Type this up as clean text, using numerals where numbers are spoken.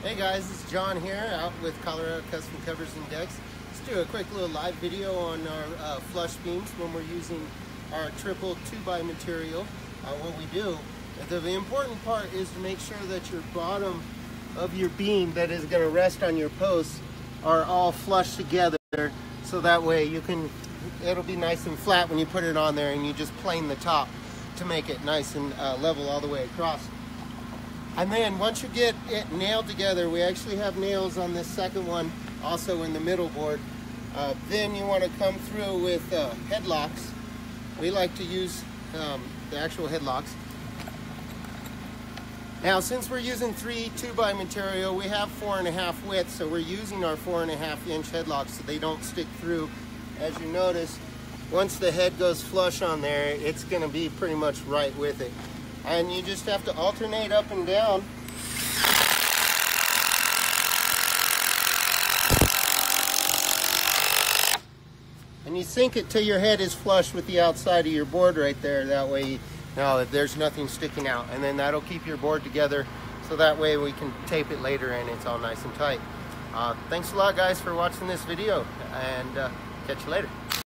Hey guys, it's John here out with Colorado Custom Covers and Decks. Let's do a quick little live video on our flush beams when we're using our triple 2x material. What we do, the important part is to make sure that your bottom of your beam that is going to rest on your posts are all flush together, so that way it'll be nice and flat when you put it on there, and you just plane the top to make it nice and level all the way across. And then once you get it nailed together, we actually have nails on this second one, also in the middle board. Then you want to come through with headlocks. We like to use the actual headlocks. Now, since we're using 3 2x material, we have 4.5 width, so we're using our 4.5 inch headlocks so they don't stick through. As you notice, once the head goes flush on there, it's going to be pretty much right with it. And you just have to alternate up and down. And you sink it till your head is flush with the outside of your board right there. That way, now there's nothing sticking out. And then that'll keep your board together, so that way we can tape it later and it's all nice and tight. Thanks a lot, guys, for watching this video, and catch you later.